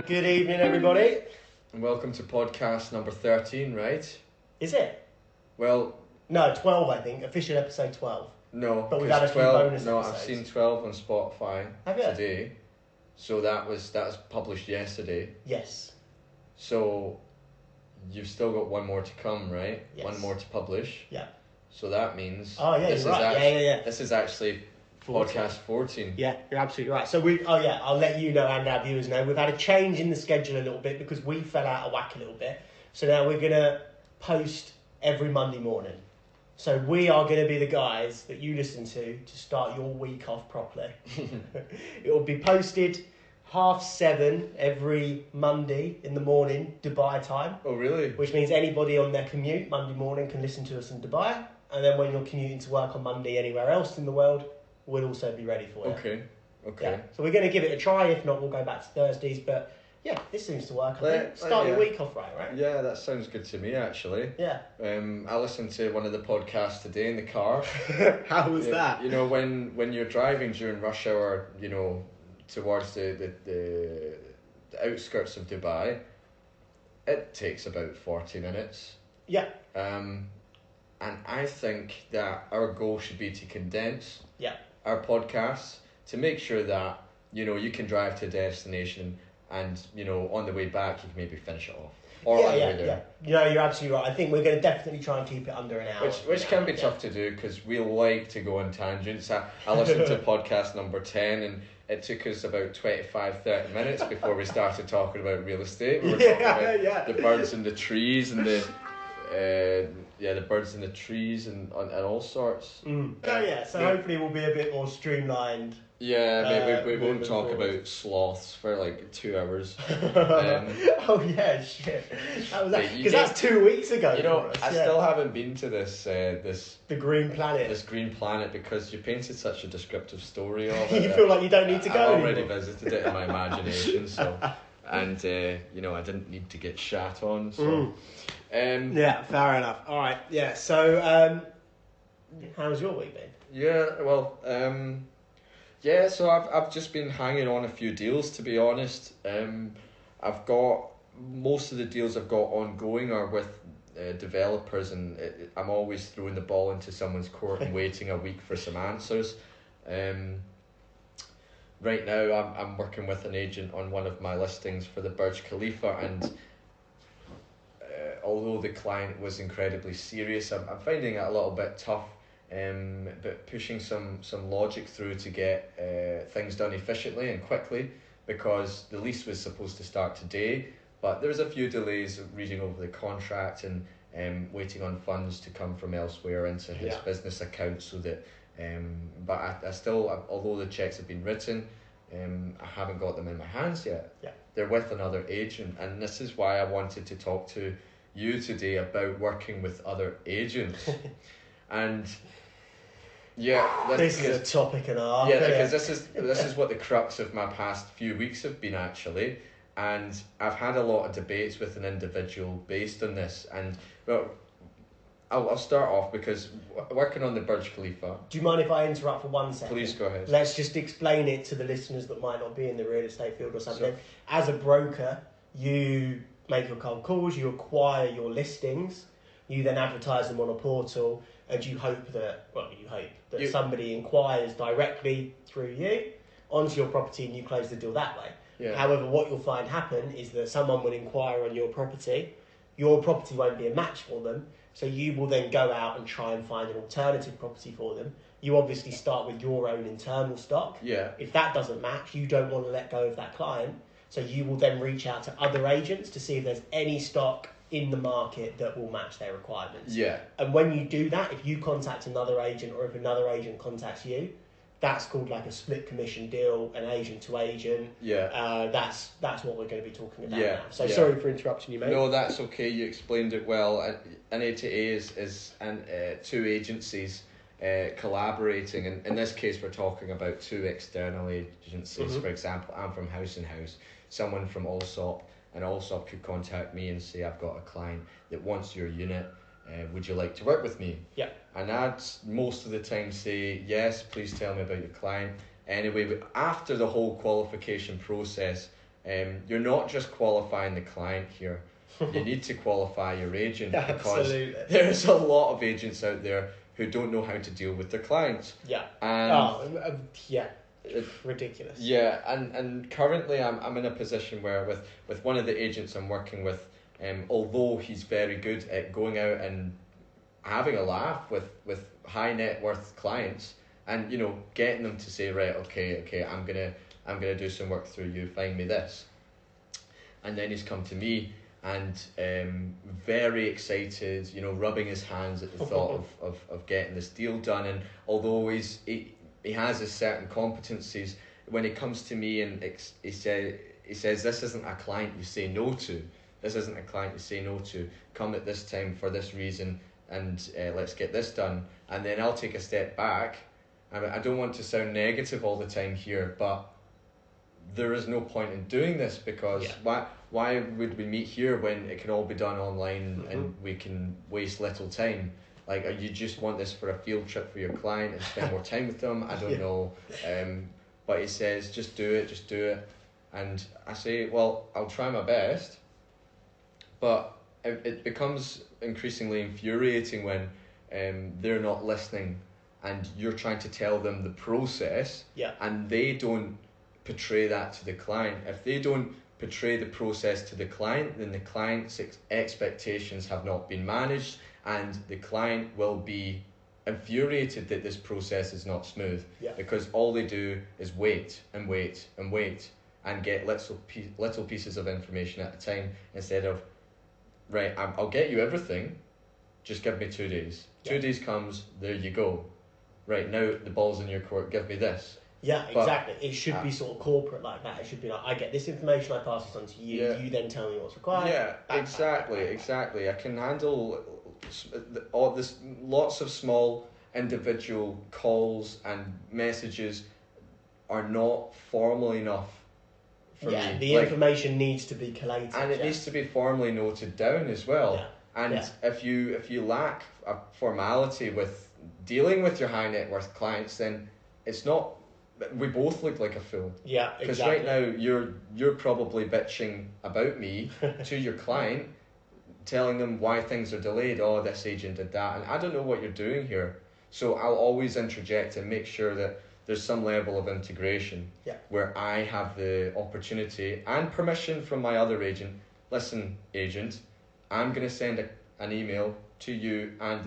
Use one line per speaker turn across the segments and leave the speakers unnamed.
Good evening, everybody.
And welcome to podcast number 13, right?
Is it?
Well,
No, 12, I think. Official episode 12.
no.
But we've had a few
12,
bonus
No,
episodes.
I've seen 12 on Spotify
Have you?
today. So that was published yesterday.
Yes.
So you've still got one more to come, right?
Yes.
One more to publish.
Yeah.
So that means
Oh, yeah, you're right. Yeah.
This is actually
14.
podcast 14.
Yeah, you're absolutely right. So I'll let you know and our viewers know. We've had a change in the schedule a little bit because we fell out of whack a little bit. So now we're going to post every Monday morning. So we are going to be the guys that you listen to start your week off properly. It will be posted 7:30 every Monday in the morning, Dubai time.
Oh, really?
Which means anybody on their commute Monday morning can listen to us in Dubai. And then when you're commuting to work on Monday anywhere else in the world, we'll also be ready for you.
Okay.
Yeah. So we're going to give it a try. If not, we'll go back to Thursdays. But yeah, this seems to work. I think. Start your week off right?
Yeah, that sounds good to me, actually.
Yeah.
I listened to one of the podcasts today in the car.
How was that?
You know, when you're driving during rush hour, you know, towards the outskirts of Dubai, it takes about 40 minutes.
Yeah.
And I think that our goal should be to condense our podcasts to make sure that, you know, you can drive to a destination and, you know, on the way back you can maybe finish it off. Or on the way there.
Yeah. You know, you're absolutely right. I think we're going to definitely try and keep it under an hour.
Which can be tough to do because we like to go on tangents. I listened to podcast number 10 and it took us about 25-30 minutes before we started talking about real estate. We were talking about the birds and the trees and the birds and the trees and all sorts.
So hopefully we'll be a bit more streamlined.
Yeah, we won't talk about sloths for like 2 hours.
Oh yeah, shit. That was because that's 2 weeks ago.
You know, I still haven't been to this
the Green Planet.
This Green Planet because you painted such a descriptive story of it.
You feel like you don't need to go.
I've already visited it in my imagination, so you know, I didn't need to get shat on. So,
yeah, fair enough. All right, yeah. So, how's your week been?
Yeah, well, so I've just been hanging on a few deals, to be honest. I've got most of the deals I've got ongoing are with developers, and I'm always throwing the ball into someone's court and waiting a week for some answers. Right now, I'm working with an agent on one of my listings for the Burj Khalifa, and although the client was incredibly serious, I'm finding it a little bit tough. But pushing some logic through to get things done efficiently and quickly, because the lease was supposed to start today, but there was a few delays reading over the contract and waiting on funds to come from elsewhere into his business account, so that but I still, although the checks have been written, I haven't got them in my hands yet. They're with another agent, and this is why I wanted to talk to you today about working with other agents. And
this is a topic and a half.
Yeah, because this is what the crux of my past few weeks have been, actually, and I've had a lot of debates with an individual based on this. And well, I'll start off because working on the Burj Khalifa.
Do you mind if I interrupt for 1 second?
Please go ahead.
Let's just explain it to the listeners that might not be in the real estate field or something.
Sure.
As a broker, you make your cold calls, you acquire your listings, you then advertise them on a portal, and you hope that somebody inquires directly through you onto your property and you close the deal that way.
Yeah.
However, what you'll find happen is that someone will inquire on your property won't be a match for them, so you will then go out and try and find an alternative property for them. You obviously start with your own internal stock.
Yeah.
If that doesn't match, you don't want to let go of that client, so you will then reach out to other agents to see if there's any stock in the market that will match their requirements.
Yeah.
And when you do that, if you contact another agent or if another agent contacts you, that's called like a split commission deal, an agent to agent.
Yeah.
That's what we're going to be talking about
Yeah.
now. So sorry for interrupting you, mate.
No, that's okay. You explained it well. An A2A is two agencies collaborating. And in this case, we're talking about two external agencies. Mm-hmm. For example, I'm from House & House. Someone from Allsop, and Allsop could contact me and say, I've got a client that wants your unit. Would you like to work with me?
Yeah.
And I'd most of the time say, yes, please tell me about your client. Anyway, but after the whole qualification process, you're not just qualifying the client here. You need to qualify your agent because
Absolutely.
there's a lot of agents out there who don't know how to deal with their clients.
Yeah.
And
Yeah. Ridiculous.
Yeah, and currently I'm in a position where with one of the agents I'm working with, although he's very good at going out and having a laugh with high net worth clients and getting them to say, right, okay, I'm gonna do some work through you, find me this. And then he's come to me and very excited, rubbing his hands at the thought of getting this deal done. And although he has his certain competencies, when he comes to me and he says, this isn't a client you say no to. This isn't a client you say no to. Come at this time for this reason, and let's get this done. And then I'll take a step back. I don't want to sound negative all the time here, but there is no point in doing this because why would we meet here when it can all be done online and we can waste little time? Like, you just want this for a field trip for your client and spend more time with them? I don't know. But he says, just do it. And I say, well, I'll try my best. But it becomes increasingly infuriating when they're not listening and you're trying to tell them the process and they don't portray that to the client. If they don't portray the process to the client, then the client's expectations have not been managed, and the client will be infuriated that this process is not smooth because all they do is wait and wait and wait and get little pieces of information at a time instead of, right, I'll get you everything, just give me 2 days. 2 days comes, there you go. Right, now the ball's in your court, give me this.
Yeah, exactly. It should be sort of corporate like that. It should be like, I get this information, I pass this on to you, you then tell me what's required.
Yeah, exactly. I can handle all this, lots of small individual calls and messages are not formal enough for me.
The information needs to be collated.
And it needs to be formally noted down as well.
Yeah.
And if you lack a formality with dealing with your high net worth clients, then it's not. We both look like a fool.
Yeah, exactly.
Because right now you're probably bitching about me to your client, telling them why things are delayed. Oh, this agent did that, and I don't know what you're doing here. So I'll always interject and make sure that there's some level of integration where I have the opportunity and permission from my other agent. Listen, agent, I'm going to send an email to you and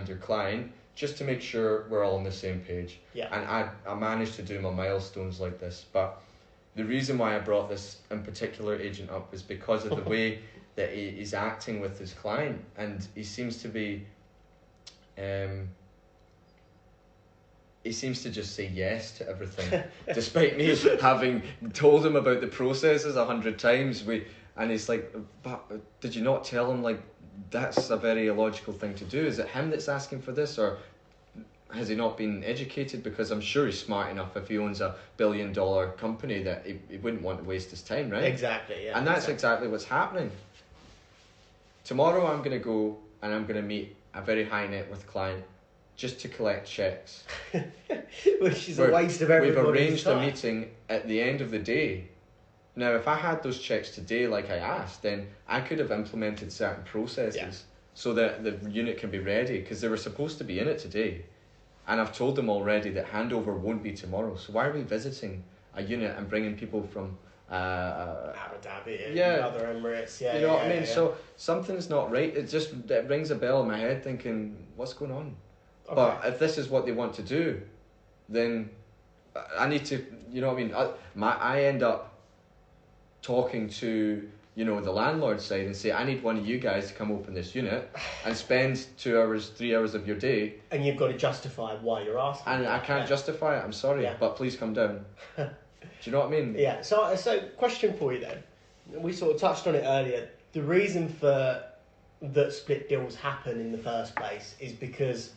your client just to make sure we're all on the same page.
Yeah.
And I managed to do my milestones like this. But the reason why I brought this in particular agent up is because of the way that he's acting with his client. And he seems to be... he seems to just say yes to everything, despite me having told him about the processes 100 times. And he's like, but did you not tell him, like, that's a very illogical thing to do? Is it him that's asking for this, or has he not been educated? Because I'm sure he's smart enough, if he owns $1 billion company, that he wouldn't want to waste his time, right?
Exactly, yeah.
And that's exactly what's happening. Tomorrow I'm going to go and I'm going to meet a very high net worth client just to collect checks.
Which is a waste of everybody's time.
We've arranged a meeting at the end of the day. Now, if I had those checks today like I asked, then I could have implemented certain processes so that the unit can be ready, because they were supposed to be in it today. And I've told them already that handover won't be tomorrow. So why are we visiting a unit and bringing people from
Abu Dhabi and other Emirates?
You know what I mean? Yeah. So something's not right. It rings a bell in my head thinking, what's going on? Okay. But if this is what they want to do, then I need to, you know what I mean? I end up talking to, the landlord side and say, I need one of you guys to come open this unit and spend 2 hours, 3 hours of your day.
And you've got to justify why you're asking.
And I can't justify it, I'm sorry, but please come down. Do you know what I mean?
Yeah, so question for you then. We sort of touched on it earlier. The reason for that split deals happen in the first place is because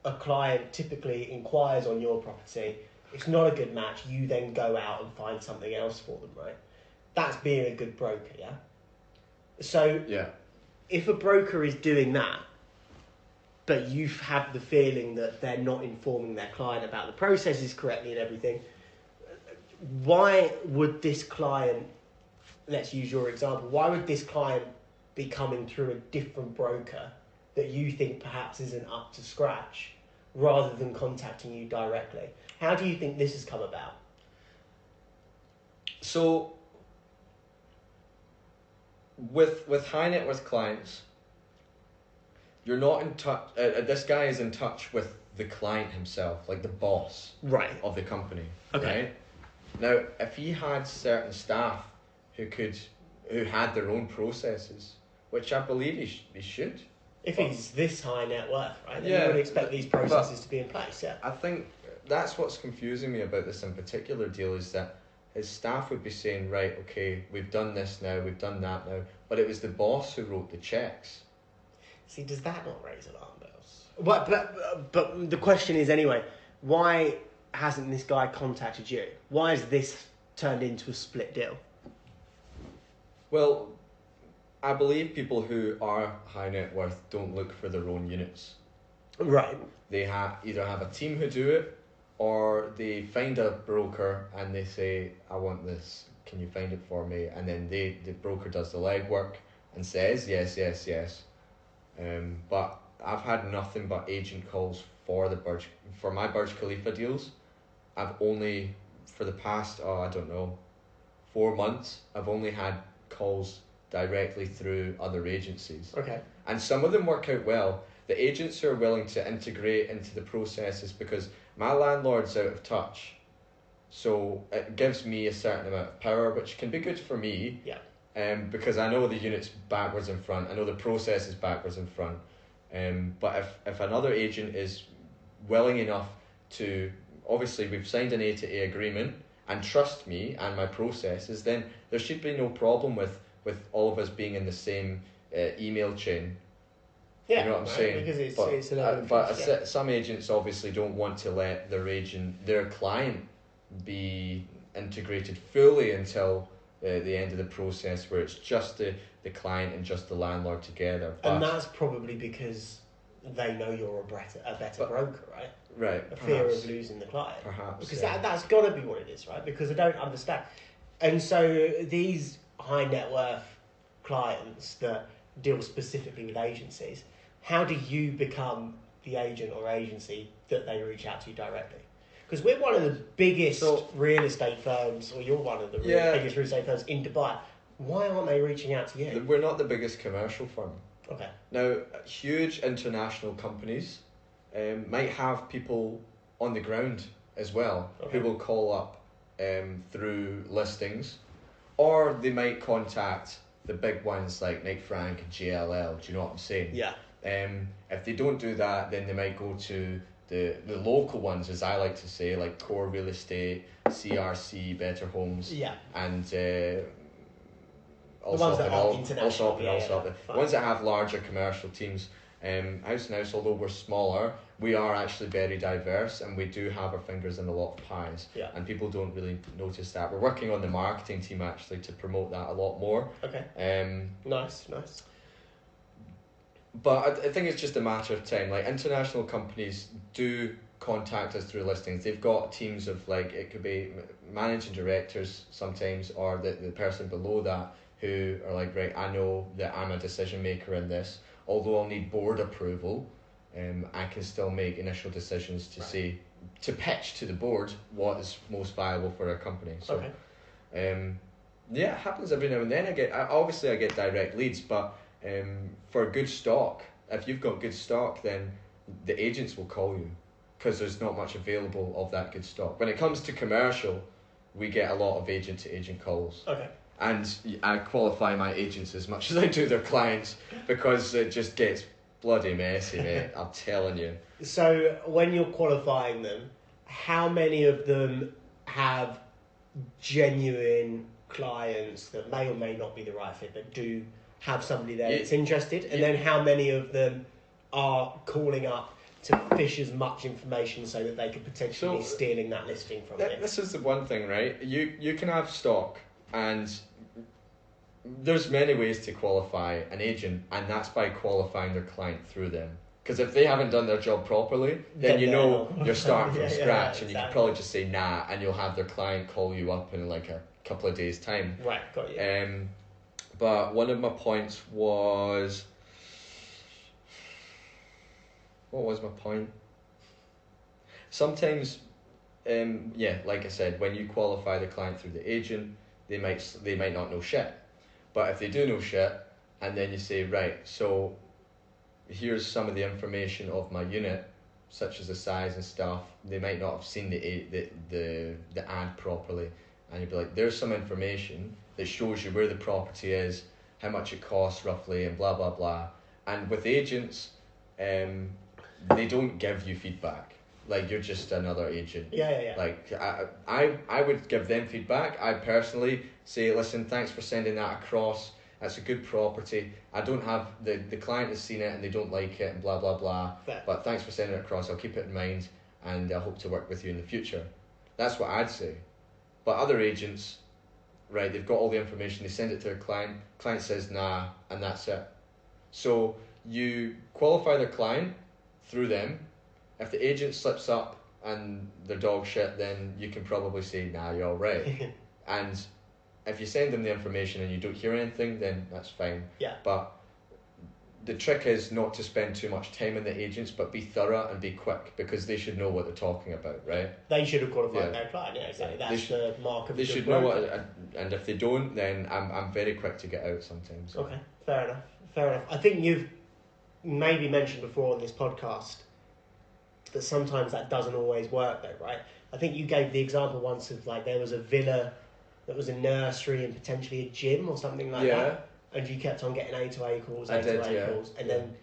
a client typically inquires on your property. It's not a good match. You then go out and find something else for them, right? That's being a good broker, yeah? So if a broker is doing that, but you have the feeling that they're not informing their client about the processes correctly and everything, why would this client, let's use your example, why would this client be coming through a different broker that you think perhaps isn't up to scratch rather than contacting you directly? How do you think this has come about?
So, with high net worth clients, you're not in touch. This guy is in touch with the client himself, like the boss
Right.
of the company.
Okay.
Right? Now, if he had certain staff who had their own processes, which I believe he should.
If he's this high net worth, right, then
Yeah,
you would expect these processes to be in place, yeah.
I think that's what's confusing me about this in particular deal, is that his staff would be saying, right, okay, we've done this now, we've done that now, but it was the boss who wrote the checks.
See, does that not raise alarm bells? But the question is anyway, why hasn't this guy contacted you? Why has this turned into a split deal?
Well, I believe people who are high net worth don't look for their own units.
Right.
They either have a team who do it, or they find a broker and they say, I want this, can you find it for me? And then the broker does the legwork and says yes, yes, yes. But I've had nothing but agent calls for my Burj Khalifa deals. I've only, for the past, 4 months, I've only had calls directly through other agencies.
Okay.
And some of them work out well. The agents who are willing to integrate into the processes, because my landlord's out of touch, so it gives me a certain amount of power, which can be good for me.
Yeah.
Because I know the units backwards and front, I know the process is backwards and front. But if another agent is willing enough to, obviously we've signed an A-to-A agreement and trust me and my processes, then there should be no problem with all of us being in the same email chain.
Yeah,
you know what I'm saying?
Because it's a level of trust,
some agents obviously don't want to let their client be integrated fully until the end of the process, where it's just the client and just the landlord together.
And that's probably because they know you're a better broker, right?
Right.
A fear of losing the client.
Perhaps.
Because
yeah.
that's got to be what it is, right? Because I don't understand. And so these high net worth clients that deal specifically with agencies, how do you become the agent or agency that they reach out to you directly? Because we're one of the biggest real estate firms, or you're one of the biggest real estate firms in Dubai. Why aren't they reaching out to you?
We're not the biggest commercial firm.
Okay.
Now, huge international companies might have people on the ground as well, who will call up through listings, or they might contact the big ones like Knight Frank and JLL. Do you know what I'm saying?
Yeah.
If they don't do that, then they might go to the local ones, as I like to say, like Core Real Estate, CRC, Better Homes, and also
the
ones that have larger commercial teams. House & House, although we're smaller, we are actually very diverse, and we do have our fingers in a lot of pies.
Yeah.
And people don't really notice that. We're working on the marketing team actually to promote that a lot more.
Okay. Nice.
But I think it's just a matter of time. Like, international companies do contact us through listings. They've got teams of, like, it could be managing directors sometimes, or the person below that, who are like, right, I know that I'm a decision maker in this. Although I'll need board approval, I can still make initial decisions to pitch to the board what is most viable for our company. So, it happens every now and then. I get direct leads, but for good stock, if you've got good stock, then the agents will call you, because there's not much available of that good stock. When it comes to commercial, we get a lot of agent to agent calls.
Okay.
And I qualify my agents as much as I do their clients, because it just gets bloody messy, mate. I'm telling you.
So when you're qualifying them, how many of them have genuine clients that may or may not be the right fit, but do have somebody there that's interested? And then how many of them are calling up to fish as much information so that they could potentially be stealing that listing from you?
This is the one thing, right? You can have stock, and there's many ways to qualify an agent, and that's by qualifying their client through them. Because if they haven't done their job properly, then you know you're starting from scratch, and you can probably just say nah, and you'll have their client call you up in like a couple of days' time.
Right, got you.
But one of my points was, what was my point? Sometimes, like I said, when you qualify the client through the agent, they might not know shit. But if they do know shit, and then you say, right, so here's some of the information of my unit, such as the size and stuff, they might not have seen the ad properly, and you'd be like, there's some information that shows you where the property is, how much it costs roughly, and blah blah blah. And with agents, they don't give you feedback. Like, you're just another agent.
Yeah.
Like, I would give them feedback. I personally say, listen, thanks for sending that across. That's a good property. I don't have, the client has seen it and they don't like it and blah, blah, blah.
Fair.
But thanks for sending it across. I'll keep it in mind and I hope to work with you in the future. That's what I'd say. But other agents, right, they've got all the information. They send it to a client. Client says, nah, and that's it. So you qualify their client through them. If the agent slips up and they're dog shit, then you can probably say, nah, you're all right. And if you send them the information and you don't hear anything, then that's fine.
Yeah.
But the trick is not to spend too much time on the agents, but be thorough and be quick, because they should know what they're talking about, right?
They should have qualified their client. Yeah, exactly. That's the mark of
they
a good
should
broker.
know what, and if they don't, then I'm very quick to get out sometimes.
Okay, fair enough. I think you've maybe mentioned before on this podcast that sometimes that doesn't always work though, right? I think you gave the example once of like there was a villa that was a nursery and potentially a gym or something like that, and you kept on getting A to A calls, and then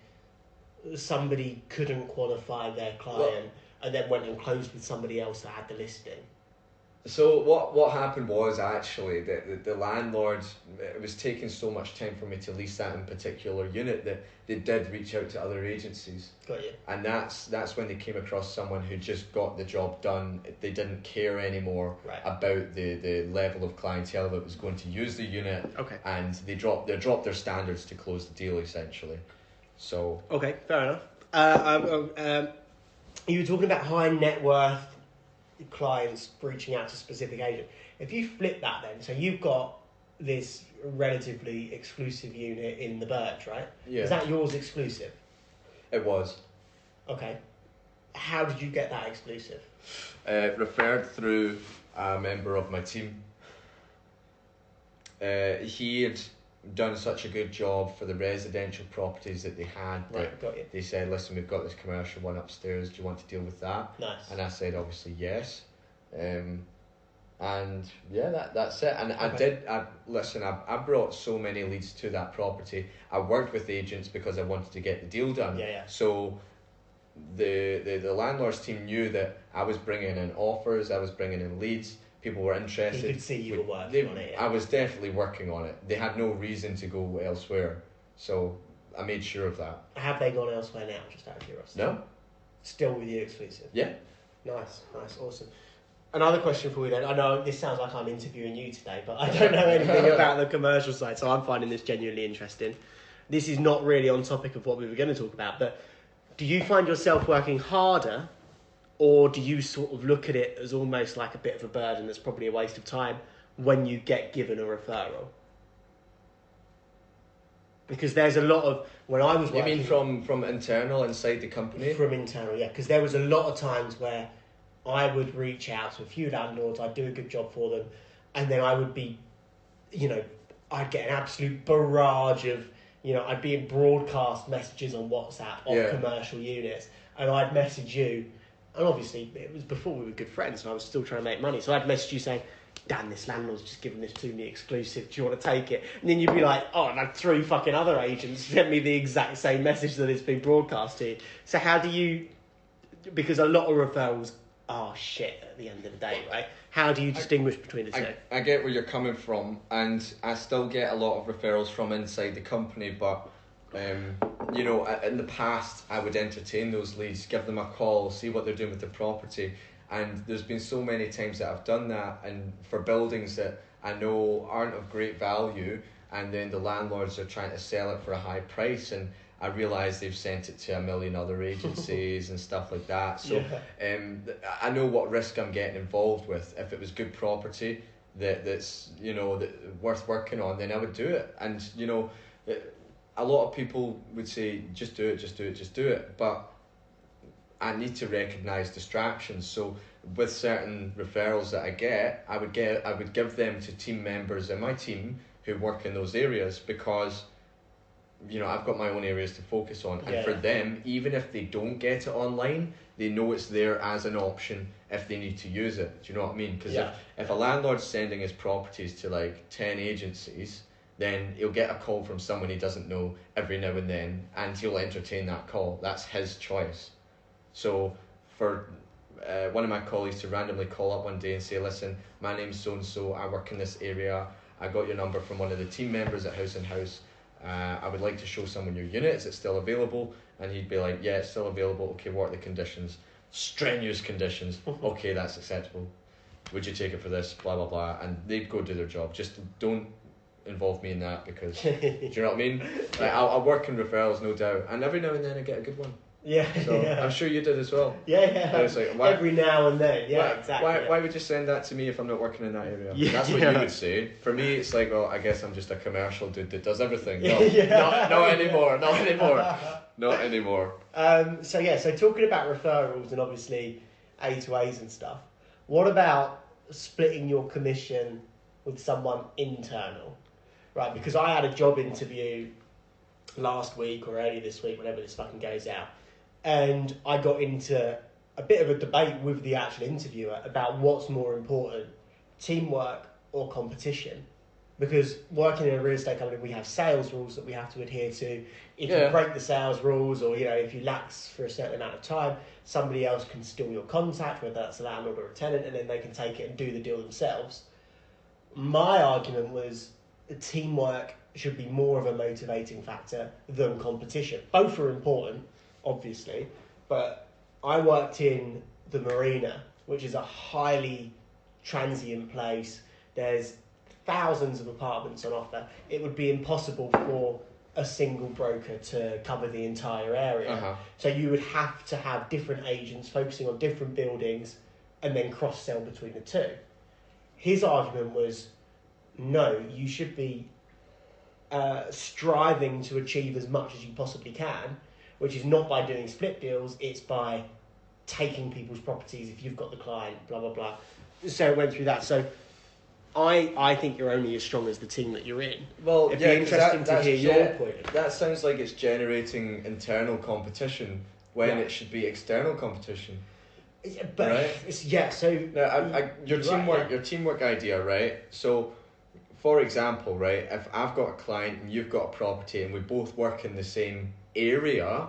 somebody couldn't qualify their client and then went and closed with somebody else that had the listing.
So what happened was actually that the landlord, it was taking so much time for me to lease that in particular unit that they did reach out to other agencies.
Got you.
And that's when they came across someone who just got the job done. They didn't care anymore about the level of clientele that was going to use the unit.
Okay.
And they dropped their standards to close the deal essentially. So
okay, fair enough. You were talking about high net worth clients reaching out to specific agents. If you flip that then, so you've got this relatively exclusive unit in the Burj, right?
Yeah.
Is that yours exclusive?
It was.
Okay. How did you get that exclusive?
Referred through a member of my team. He had done such a good job for the residential properties that they had that
got you.
They said, listen, we've got this commercial one upstairs, do you want to deal with that?
Nice.
And I said obviously yes. And yeah, that's it. And I brought so many leads to that property. I worked with agents because I wanted to get the deal done.
Yeah.
So the landlord's team knew that I was bringing in offers, I was bringing in leads. People were interested.
You could see you were working on it. Yeah.
I was definitely working on it. They had no reason to go elsewhere, so I made sure of that.
Have they gone elsewhere now, just out of curiosity?
No.
Still with you exclusive?
Yeah.
Nice, awesome. Another question for you then. I know this sounds like I'm interviewing you today, but I don't know anything about the commercial side, so I'm finding this genuinely interesting. This is not really on topic of what we were going to talk about, but do you find yourself working harder, or do you sort of look at it as almost like a bit of a burden that's probably a waste of time when you get given a referral? Because there's a lot of, when I was working...
You mean from internal, inside the company?
From internal, yeah. Because there was a lot of times where I would reach out to a few landlords, I'd do a good job for them, and then I would be, I'd get an absolute barrage of, I'd be in broadcast messages on WhatsApp of commercial units, and I'd message you. And obviously, it was before we were good friends, and I was still trying to make money. So I'd message you saying, Dan, this landlord's just given this to me exclusive. Do you want to take it? And then you'd be like, oh, and I'd 3 fucking other agents sent me the exact same message that it's been broadcast to. So how do you... Because a lot of referrals are shit at the end of the day, right? How do you distinguish between the two?
I get where you're coming from, and I still get a lot of referrals from inside the company, but... in the past, I would entertain those leads, give them a call, see what they're doing with the property. And there's been so many times that I've done that, and for buildings that I know aren't of great value, and then the landlords are trying to sell it for a high price, and I realise they've sent it to a million other agencies and stuff like that. So I know what risk I'm getting involved with. If it was good property that's worth working on, then I would do it. And a lot of people would say just do it, but I need to recognise distractions. So with certain referrals that I would give them to team members in my team who work in those areas, because I've got my own areas to focus on. And for them, even if they don't get it online, they know it's there as an option if they need to use it. Do you know what I mean? Because if a landlord's sending his properties to like 10 agencies, then he'll get a call from someone he doesn't know every now and then, and he'll entertain that call. That's his choice. So for one of my colleagues to randomly call up one day and say, listen, my name's so-and-so, I work in this area, I got your number from one of the team members at House & House, I would like to show someone your unit, is it still available? And he'd be like, yeah, it's still available. Okay, what are the conditions? Strenuous conditions. Okay, that's acceptable. Would you take it for this? Blah, blah, blah. And they'd go do their job. Just don't involve me in that, because, do you know what I mean? Like, I'll work in referrals, no doubt. And every now and then I get a good one.
Yeah.
So I'm sure you did as well.
Yeah.
And it's like, why,
every now and then. Yeah, exactly.
Why would you send that to me if I'm not working in that area?
Yeah.
That's what you would say. For me, it's like, well, I guess I'm just a commercial dude that does everything. No, not anymore. Not anymore.
So talking about referrals and obviously A to A's and stuff, what about splitting your commission with someone internal? Right, because I had a job interview last week or early this week, whenever this fucking goes out, and I got into a bit of a debate with the actual interviewer about what's more important, teamwork or competition. Because working in a real estate company, we have sales rules that we have to adhere to. If you break the sales rules, or if you lapse for a certain amount of time, somebody else can steal your contact, whether that's a landlord or a tenant, and then they can take it and do the deal themselves. My argument was teamwork should be more of a motivating factor than competition. Both are important, obviously, but I worked in the Marina, which is a highly transient place. There's thousands of apartments on offer. It would be impossible for a single broker to cover the entire area. So you would have to have different agents focusing on different buildings and then cross-sell between the two. His argument was, no, you should be striving to achieve as much as you possibly can, which is not by doing split deals, it's by taking people's properties if you've got the client, blah, blah, blah. So it went through that. So I think you're only as strong as the team that you're in.
Well,
it'd be interesting to hear your point.
That sounds like it's generating internal competition when it should be external competition.
But
right?
So
now, your teamwork idea, right? So, for example, right, if I've got a client and you've got a property and we both work in the same area,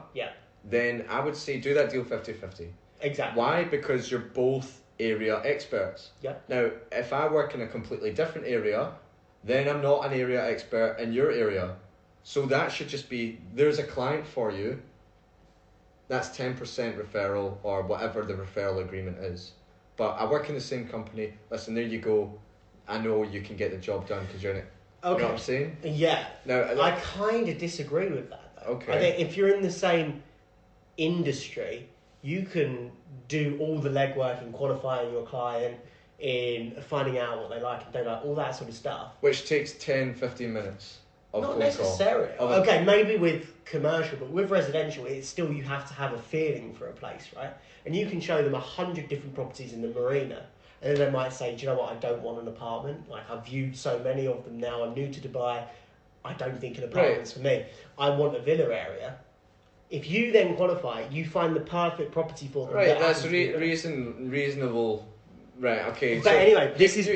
then I would say do that deal 50-50.
Exactly.
Why? Because you're both area experts. Now, if I work in a completely different area, then I'm not an area expert in your area. So that should just be, there's a client for you, that's 10% referral or whatever the referral agreement is. But I work in the same company, listen, there you go, I know you can get the job done because you're in it. Okay. You know what I'm saying?
Yeah.
Now,
I kind of disagree with that, though.
Okay.
I think if you're in the same industry, you can do all the legwork in qualifying your client, in finding out what they like and don't like, all that sort of stuff.
Which takes 10-15 minutes of
Not
phone
necessarily.
call.
Okay, maybe with commercial, but with residential, it's still, you have to have a feeling for a place, right? And you can show them 100 different properties in the Marina, and then they might say, do you know what, I don't want an apartment. Like, I've viewed so many of them now, I'm new to Dubai, I don't think an apartment's for me. I want a villa area. If you then qualify, you find the perfect property for them.
Right, that's reasonable. Right, okay.
But so anyway,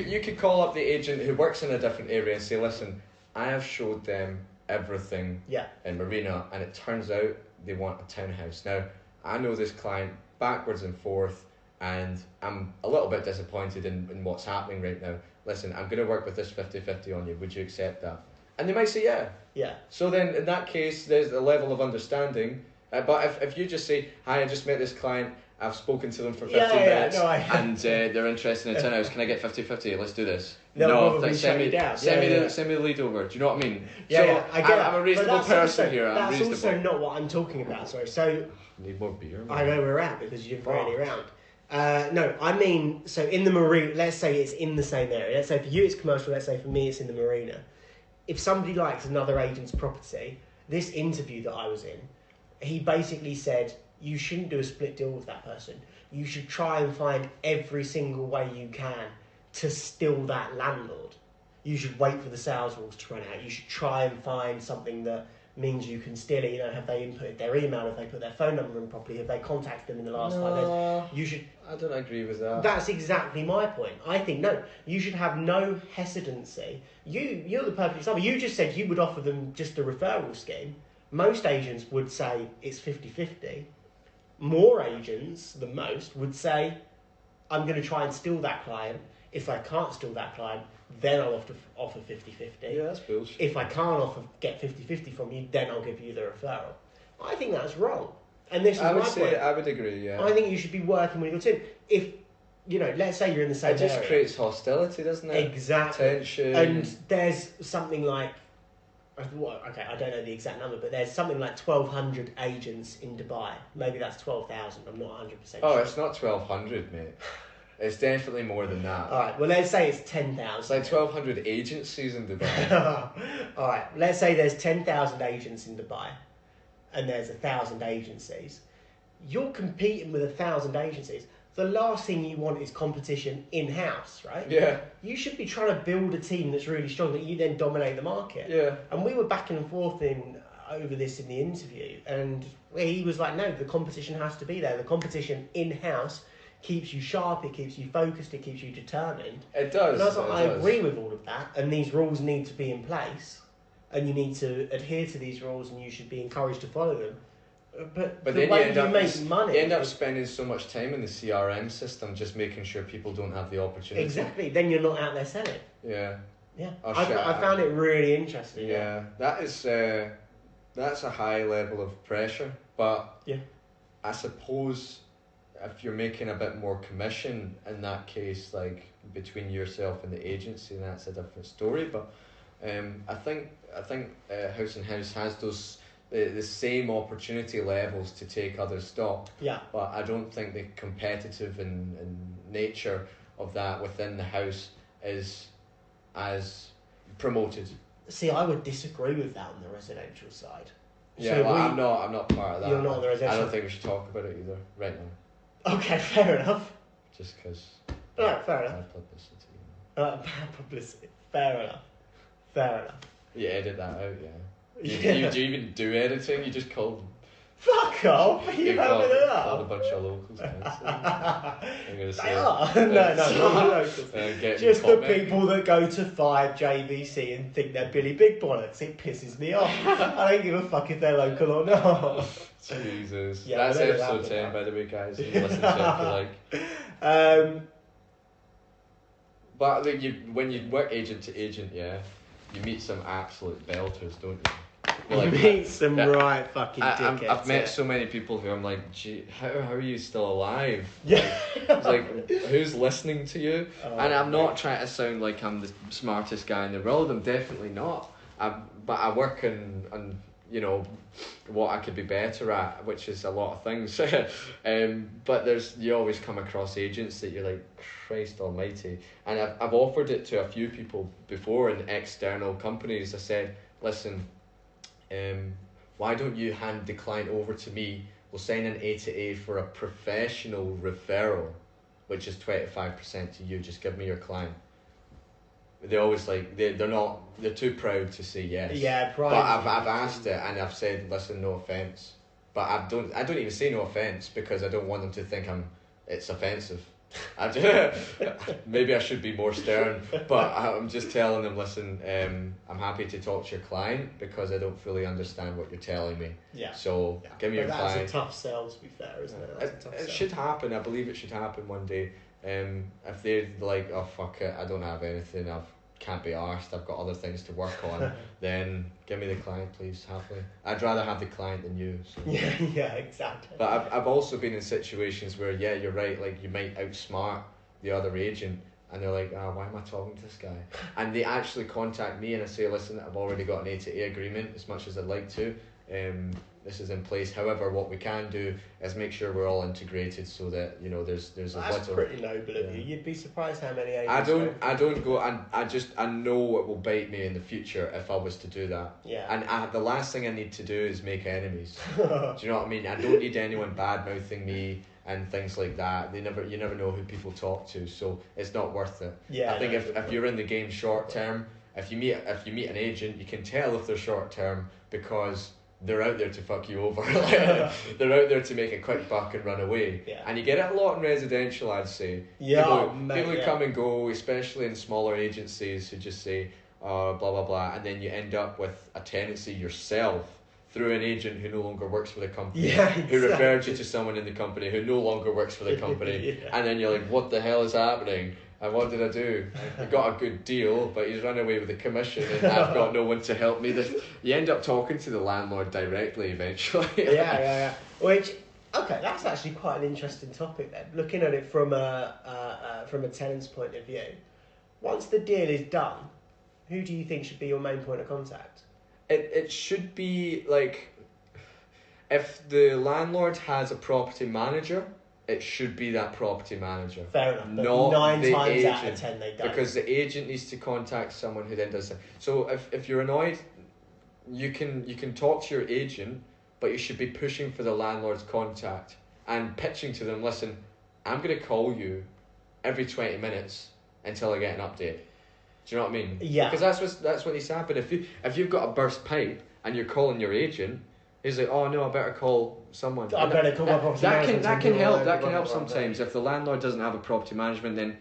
you could call up the agent who works in a different area and say, listen, I have showed them everything in Marina, and it turns out they want a townhouse. Now, I know this client backwards and forth, and I'm a little bit disappointed in what's happening right now. Listen, I'm going to work with this 50-50 on you. Would you accept that? And they might say, yeah.
Yeah.
So then, in that case, there's a level of understanding. But if you just say, hi, I just met this client, I've spoken to them for 15 minutes, and they're interested in a townhouse, can I get 50-50? Let's do this.
they'll
No,
probably shut you down.
send me the lead over. Do you know what I mean?
Yeah,
So,
yeah, I get
I'm a
it.
reasonable
But
person
also,
here. I'm
That's
reasonable.
also not what I'm talking about. Sorry. So
Need more beer.
I know we're out because you didn't throw any around. No, I mean, so in the marina, let's say it's in the same area. Let's say for you it's commercial, let's say for me it's in the marina. If somebody likes another agent's property, this interview that I was in, he basically said, you shouldn't do a split deal with that person. You should try and find every single way you can to steal that landlord. You should wait for the sales rules to run out. You should try and find something that means you can steal it. You know, have they inputted their email? Have they put their phone number in properly? Have they contacted them in the last 5 days? You should.
I don't agree with that.
That's exactly my point. I think no. You should have no hesitancy. You're the perfect example. You just said you would offer them just a referral scheme. Most agents would say it's 50-50. More agents than most would say, I'm going to try and steal that client. If I can't steal that client, then I'll offer 50-50.
Yeah, that's bullshit.
If I can't get 50-50 from you, then I'll give you the referral. I think that's wrong. And this is my point.
I would agree, yeah.
I think you should be working with your team. If, you know, let's say you're in the same area.
It just creates hostility, doesn't it?
Exactly.
Tension.
And there's something like, okay, I don't know the exact number, but there's something like 1,200 agents in Dubai. Maybe that's 12,000. I'm not 100% sure.
Oh, it's not 1,200, mate. It's definitely more than that.
All right, well, let's say it's 10,000.
It's like 1,200 agencies in Dubai.
All right, let's say there's 10,000 agents in Dubai and there's 1,000 agencies. You're competing with 1,000 agencies. The last thing you want is competition in-house, right?
Yeah.
You should be trying to build a team that's really strong that you then dominate the market.
Yeah.
And we were back and forth over this in the interview, and he was like, no, the competition has to be there. The competition in-house keeps you sharp, it keeps you focused, it keeps you determined.
It does.
And I was like, I agree with all of that, and these rules need to be in place, and you need to adhere to these rules, and you should be encouraged to follow them. But the
then
way you make money...
You end up spending so much time in the CRM system just making sure people don't have the opportunity.
Exactly, then you're not out there selling.
Yeah.
Yeah,
Oh,
I found it really interesting.
Yeah, that is... that's a high level of pressure, but
yeah. I
suppose if you're making a bit more commission in that case, like between yourself and the agency, that's a different story. But I think House and House has those the same opportunity levels to take other stock.
Yeah.
But I don't think the competitive and nature of that within the house is as promoted.
See, I would disagree with that on the residential side.
Yeah,
so
well, I'm not part of that.
You're not on the residential.
I don't think we should talk about it either right now.
Okay, fair enough.
Just because.
Alright, fair enough.
Bad publicity.
Bad publicity. Fair enough. Fair enough.
You edit that out, yeah.
Yeah.
Do you even do editing? You just call them.
Fuck off! You
called
having it
a
up?
bunch of locals. I'm gonna say.
They are. No, not locals. Just the people that go to 5 JVC and think they're Billy Big Bollocks. It pisses me off. I don't give a fuck if they're local or not.
Jesus.
Yeah,
that's
whatever
episode
that
10, by the way, guys. You can listen to it if you like. But like, when you work agent to agent, yeah, you meet some absolute belters, don't you?
Well, you meet some right fucking dickheads.
I've met so many people who I'm like, gee, how are you still alive?
Yeah.
Like, who's listening to you? And I'm not
right.
trying to sound like I'm the smartest guy in the world. I'm definitely not. But I work on you know what I could be better at, which is a lot of things. But you always come across agents that you're like, Christ Almighty. And I've offered it to a few people before in external companies. I said, listen. Why don't you hand the client over to me? We'll sign an A to A for a professional referral, which is 25% to you. Just give me your client. They're always like they're too proud to say yes.
Yeah, pride.
But I've asked it and I've said, listen, no offense. But I don't even say no offense because I don't want them to think it's offensive. Maybe I should be more stern, but I'm just telling them, listen, I'm happy to talk to your client because I don't fully understand what you're telling me.
Yeah.
So give me your client.
That's a tough sell, to be fair, isn't it?
It should happen. I believe it should happen one day. If they're like, oh fuck it, I don't have anything, can't be arsed, I've got other things to work on, then give me the client, please, happily. I'd rather have the client than you. So.
Yeah, exactly.
But I've also been in situations where, yeah, you're right, like you might outsmart the other agent and they're like, why am I talking to this guy? And they actually contact me, and I say, listen, I've already got an A to A agreement, as much as I'd like to. This is in place. However, what we can do is make sure we're all integrated, so that there's
That's
a little.
pretty noble of you. You'd be surprised how many agents.
I don't go, and I know it will bite me in the future if I was to do that.
Yeah.
And the last thing I need to do is make enemies. Do you know what I mean? I don't need anyone bad mouthing me and things like that. You never know who people talk to, so it's not worth it.
Yeah.
I think if you're in the game short term, if you meet an agent, you can tell if they're short term because they're out there to fuck you over. They're out there to make a quick buck and run away.
Yeah.
And you get it a lot in residential, I'd say.
Yeah,
people who come and go, especially in smaller agencies, who just say, blah, blah, blah, and then you end up with a tenancy yourself through an agent who no longer works for the company, who referred you to someone in the company who no longer works for the company, and then you're like, what the hell is happening? And what did I do? I got a good deal, but he's run away with a commission, and I've got no one to help me. You end up talking to the landlord directly eventually.
yeah. Which, okay, that's actually quite an interesting topic then. Looking at it from a tenant's point of view, once the deal is done, who do you think should be your main point of contact?
It should be like, if the landlord has a property manager, it should be that property manager.
Fair enough. But
not
9
the
times
agent,
out of 10 they don't.
because the agent needs to contact someone who then does it. So if you're annoyed, you can talk to your agent, but you should be pushing for the landlord's contact and pitching to them, listen, I'm going to call you every 20 minutes until I get an update. Do you know what I mean?
Yeah.
Because that's what needs to happen. If you've got a burst pipe and you're calling your agent, he's like, oh no, I better call someone.
I better call my property management.
That can help. That can help sometimes. If the landlord doesn't have a property management, then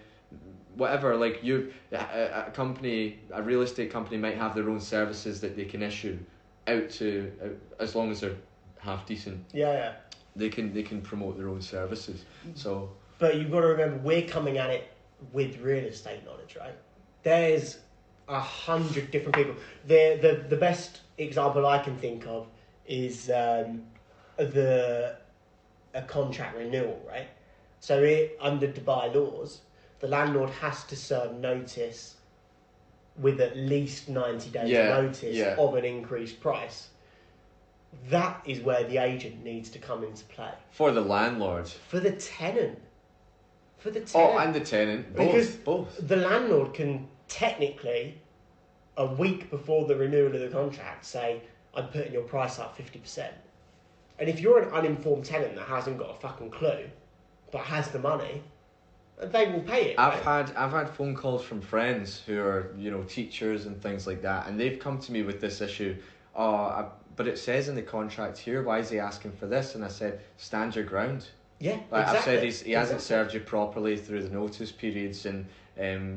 whatever. Like a company, a real estate company might have their own services that they can issue out to, as long as they're half decent.
Yeah.
They can promote their own services. So.
But you've got to remember, we're coming at it with real estate knowledge, right? There's 100 different people. The best example I can think of is a contract renewal, right? So under Dubai laws, the landlord has to serve notice with at least 90 days notice of an increased price. That is where the agent needs to come into play.
For the landlord.
For the tenant.
Oh, and the tenant. Both.
The landlord can technically, a week before the renewal of the contract, say, I'm putting your price up 50%. And if you're an uninformed tenant that hasn't got a fucking clue, but has the money, they will pay it.
I've had phone calls from friends who are, teachers and things like that, and they've come to me with this issue. But it says in the contract here, why is he asking for this? And I said, stand your ground.
Yeah,
like
exactly.
I've said, he hasn't served you properly through the notice periods, and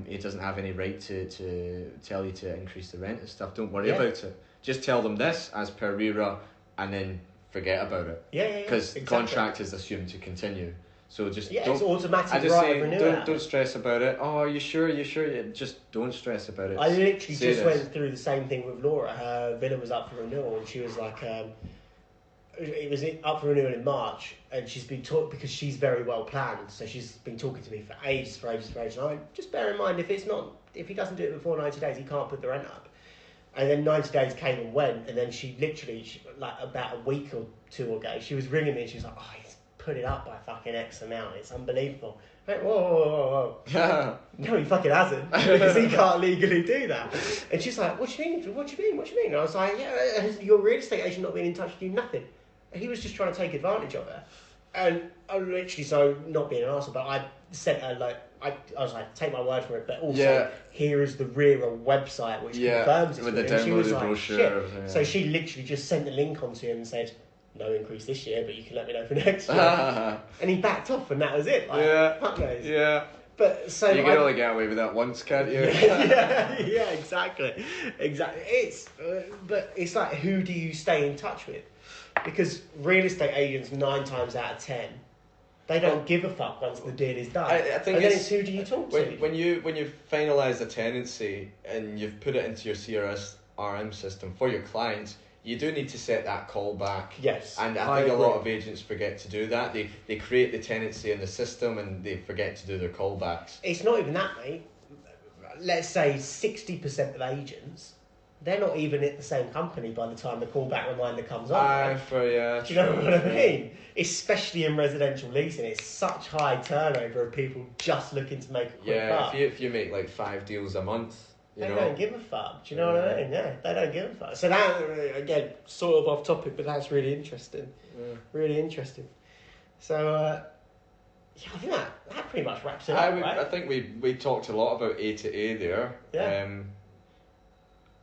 he doesn't have any right to tell you to increase the rent and stuff. Don't worry about it. Just tell them this as per RERA, and then forget about it.
Yeah.
Because the contract is assumed to continue. So just
it's automatic.
I just
right
say
of renewal.
don't stress about it. Oh, are you sure? Just don't stress about it.
I literally just went through the same thing with Laura. Her villa was up for renewal, and she was like, it was up for renewal in March, and she's been because she's very well planned, so she's been talking to me for ages. And I went, just bear in mind, if he doesn't do it before 90 days, he can't put the rent up. And then 90 days came and went, and then she like about a week or two ago, she was ringing me, and she was like, oh, he's put it up by fucking X amount, it's unbelievable. I went, whoa. No, he fucking hasn't, because he can't legally do that. And she's like, what do you mean? And I was like, yeah, has your real estate agent not been in touch with you? Nothing. And he was just trying to take advantage of her. And I literally, so not being an arsehole, but I sent her like, I was like, take my word for it, but also here is the RERA website which confirms it.
With the downloaded brochure.
Yeah. So she literally just sent the link onto him and said, no increase this year, but you can let me know for next year. And he backed off, and that was it. Like, fuck knows.
Yeah.
But so
you can only get away with that once, can't you?
yeah, exactly. But it's like, who do you stay in touch with? Because real estate agents 9 times out of 10, they don't give a fuck once the deal is done.
I think
and then it's who do you talk to?
When you've finalised a tenancy and you've put it into your CRM system for your clients, you do need to set that call back.
Yes,
And I think a
agree.
lot of agents forget to do that. They create the tenancy in the system and they forget to do their callbacks.
It's not even that, mate. Let's say 60% of agents, they're not even at the same company by the time the callback reminder comes on. Right?
Do
Do you know what I mean? Especially in residential leasing, it's such high turnover of people just looking to make a quick buck.
if you make like 5 deals a month,
They don't give a fuck. Do you know what I mean? Yeah, they don't give a fuck. So that, again, sort of off topic, but that's really interesting.
Yeah.
Really interesting. So, yeah, I think that pretty much wraps it up, right?
I think we talked a lot about A to A there.
Yeah.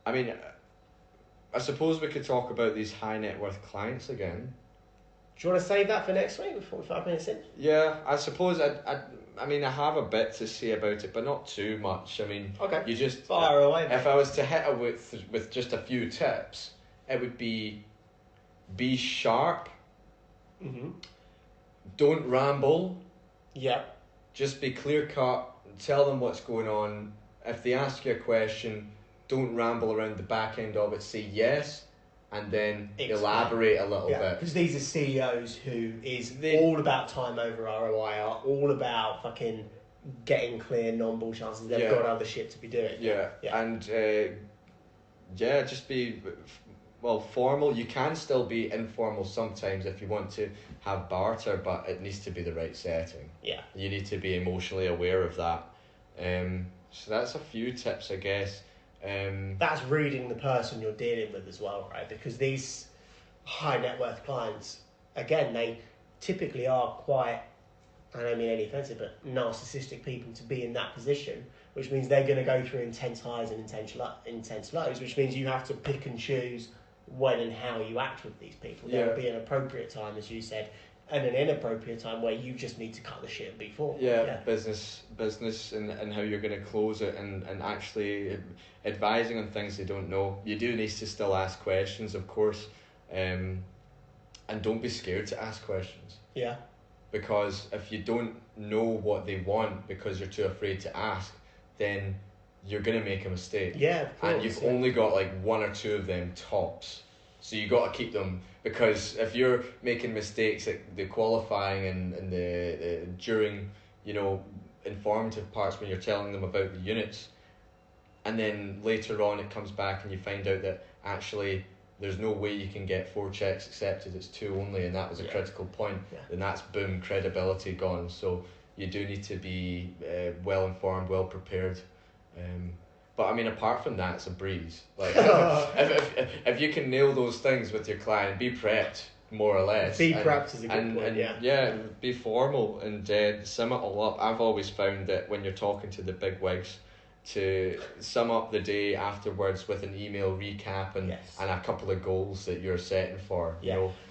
I mean, I suppose we could talk about these high net worth clients again.
Do you want to save that for next week with 45 minutes in?
Yeah, I suppose I mean, I have a bit to say about it, but not too much. I mean,
Okay.
you just...
Fire away, mate.
If I was to hit it with just a few tips, it would be sharp,
Mm-hmm.
don't ramble,
Yeah.
just be clear cut, tell them what's going on. If they ask you a question, don't ramble around the back end of it, say yes, and then
Explain.
elaborate a little
Yeah,
bit.
because these are CEOs who is
They-
all about time over ROI, are all about fucking getting clear non-bull chances. They've
Yeah.
got other shit to be doing.
Yeah,
Yeah.
and just be formal. You can still be informal sometimes if you want to have barter, but it needs to be the right setting.
Yeah.
You need to be emotionally aware of that. So that's a few tips, I guess.
That's reading the person you're dealing with as well, right? Because these high net worth clients, again, they typically are quite, I don't mean any offensive, but narcissistic people to be in that position, which means they're going to go through intense highs and intense lows, which means you have to pick and choose when and how you act with these people. There will be an appropriate time, as you said, and an inappropriate time where you just need to cut the shit and be formal.
Business and how you're going to close it and actually advising on things they don't know. You do need to still ask questions, of course, and don't be scared to ask questions.
Yeah.
Because if you don't know what they want because you're too afraid to ask, then you're going to make a mistake.
Yeah, of course.
And you've only got like one or two of them tops. So you got to keep them, because if you're making mistakes at the qualifying and the during, informative parts when you're telling them about the units, and then later on it comes back and you find out that actually there's no way you can get 4 checks accepted, it's 2 only, and that was a critical point, then that's boom, credibility gone. So you do need to be well informed, well prepared. But I mean, apart from that, it's a breeze. Like if you can nail those things with your client, be prepped more or less.
Be prepped is a good point.
Be formal and sum it all up. I've always found that when you're talking to the big wigs, to sum up the day afterwards with an email recap and a couple of goals that you're setting for.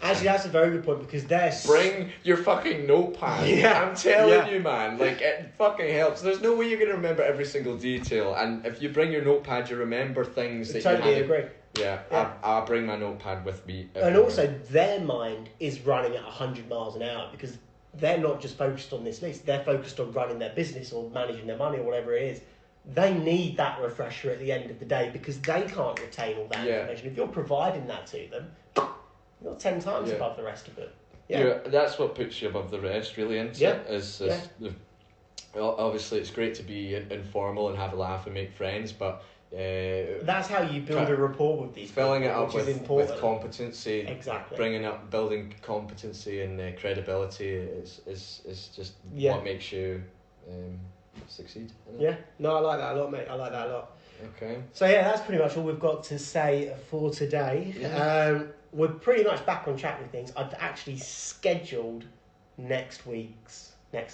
Actually, that's a very good point, because
bring your fucking notepad. I'm telling you, man, like, it fucking helps. There's no way you're gonna remember every single detail, and if you bring your notepad, you remember things that
totally
you
agree.
I'll bring my notepad with me.
And also, their mind is running at 100 miles an hour, because they're not just focused on this lease, they're focused on running their business or managing their money or whatever it is. They need that refresher at the end of the day, because they can't retain all that information. If you're providing that to them, you're 10 times above the rest of it.
That's what puts you above the rest, really, isn't it? Obviously, it's great to be informal and have a laugh and make friends, but
that's how you build a rapport with these people,
filling it up with competency, building competency and credibility is just what makes you succeed.
No, I like that a lot, mate. I like that a lot.
Okay.
So that's pretty much all we've got to say for today. We're pretty much back on track with things. I've actually scheduled next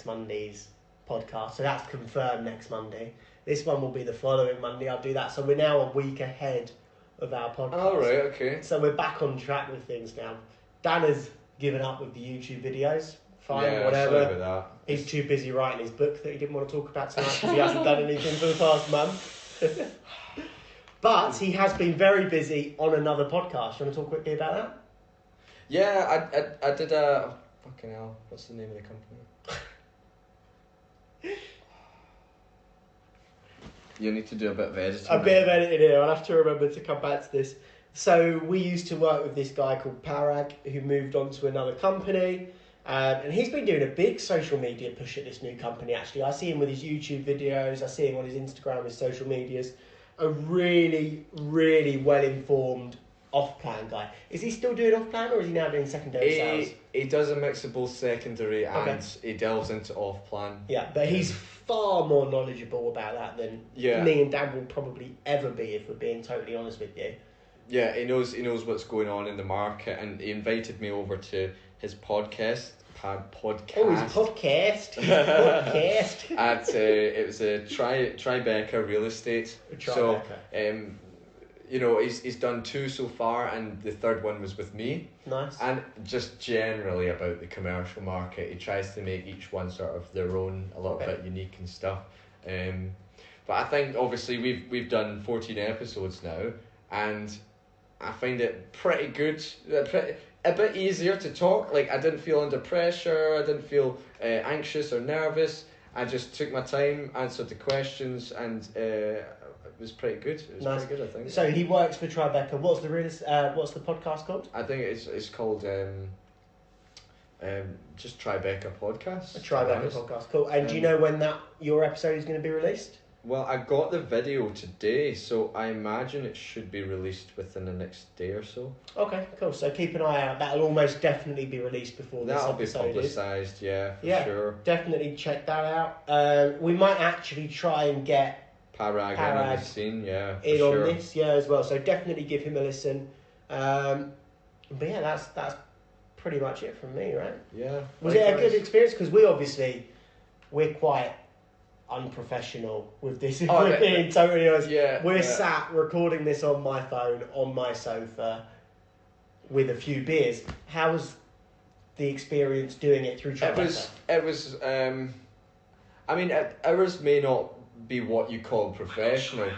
Monday's podcast, so that's confirmed next Monday. This one will be the following Monday. I'll do that. So we're now a week ahead of our podcast.
All right, okay.
So we're back on track with things now. Dan has given up with the YouTube videos. Fine, whatever.
Sorry about that.
He's too busy writing his book that he didn't want to talk about tonight because he hasn't done anything for the past month. But he has been very busy on another podcast. You want to talk quickly about that?
Yeah, I did a... Fucking hell, what's the name of the company? You need to do a bit of editing.
A bit of editing here. I'll have to remember to come back to this. So we used to work with this guy called Parag, who moved on to another company. And he's been doing a big social media push at this new company, actually. I see him with his YouTube videos. I see him on his Instagram, his social medias. A really, really well-informed off-plan guy. Is he still doing off-plan, or is he now doing secondary sales?
He does a mix of both secondary
Okay.
and he delves into off-plan.
Yeah, but he's far more knowledgeable about that than me and Dan will probably ever be, if we're being totally honest with you.
Yeah, he knows what's going on in the market, and he invited me over to his podcast. Podcast.
Oh, his podcast. His podcast.
At it was a Tribeca Real Estate. So he's done 2 so far, and the third one was with me.
Nice.
And just generally about the commercial market, he tries to make each one sort of their own, a little bit unique and stuff. But I think obviously we've done 14 episodes now, and I find it pretty good. A bit easier to talk. Like, I didn't feel under pressure. I didn't feel anxious or nervous. I just took my time, answered the questions, and it was pretty good. It was
nice.
Pretty good, I think.
So he works for Tribeca. What's the podcast called?
I think it's called just Tribeca Podcast.
A Tribeca podcast. Cool. And do you know when your episode is going to be released?
Well, I got the video today, so I imagine it should be released within the next day or so.
Okay, cool. So keep an eye out. That'll almost definitely be released before this episode.
That'll be publicised, for sure.
Definitely check that out. We might actually try and get
Parag on the scene,
in on this, as well. So definitely give him a listen. But yeah, that's pretty much it from me, right?
Yeah.
Was it a good experience? Because we're quite unprofessional with this, if we're being totally honest. We're sat recording this on my phone, on my sofa, with a few beers. How was the experience doing it through Tribeca?
It was I mean, ours may not be what you call professional,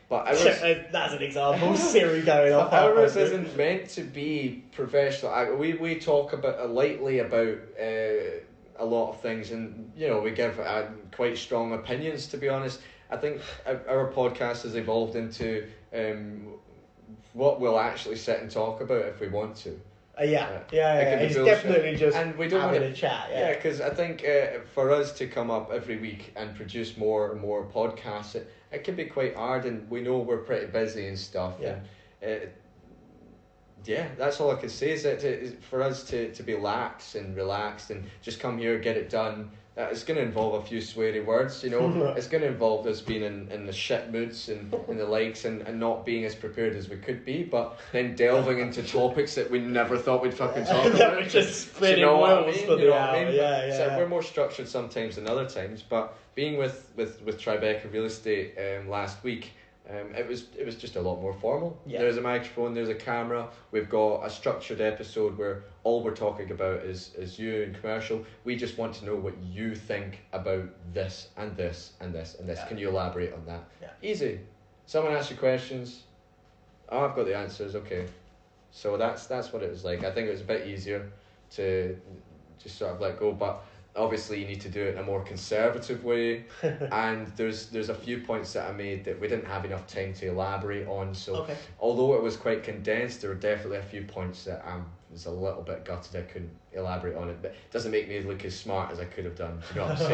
but ours...
That's an example. Siri going off.
Ours isn't meant to be professional. We talk lightly about a lot of things, and we give quite strong opinions, to be honest. I think our podcast has evolved into what we'll actually sit and talk about if we want to.
It's definitely just
and we don't
having a chat.
Yeah, because I think for us to come up every week and produce more and more podcasts, it can be quite hard, and we know we're pretty busy and stuff. And that's all I can say, is for us to be lax and relaxed and just come here, get it done. It's going to involve a few sweary words, It's going to involve us being in the shit moods and the likes, and not being as prepared as we could be, but then delving into topics that we never thought we'd fucking talk about.
We're just spinning wheels for the hour.
So we're more structured sometimes than other times, but being with Tribeca Real Estate last week, it was just a lot more formal. There's a microphone, there's a camera. We've got a structured episode where all we're talking about is you and commercial. We just want to know what you think about this and this and this and this. Can you elaborate on that? Easy. Someone asks you questions. Oh, I've got the answers. Okay. So that's what it was like. I think it was a bit easier to just sort of let go, but obviously you need to do it in a more conservative way. And there's a few points that I made that we didn't have enough time to elaborate on, so although it was quite condensed, there were definitely a few points that I was a little bit gutted I couldn't elaborate on it, but it doesn't make me look as smart as I could have done. Do you know what I'm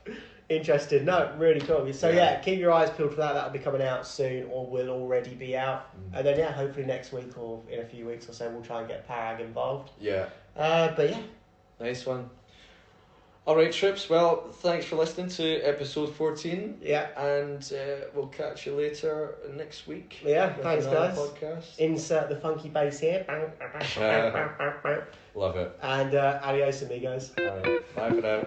saying?
Interesting. No, really cool. So keep your eyes peeled for that. That'll be coming out soon, or will already be out. And then hopefully next week or in a few weeks or so we'll try and get Parag involved. But
nice one. Alright, Trips, well, thanks for listening to episode 14. And we'll catch you later next week.
Thanks, guys.
Podcast.
Insert the funky bass here.
Love it.
And adios, amigos.
Alright, bye for now.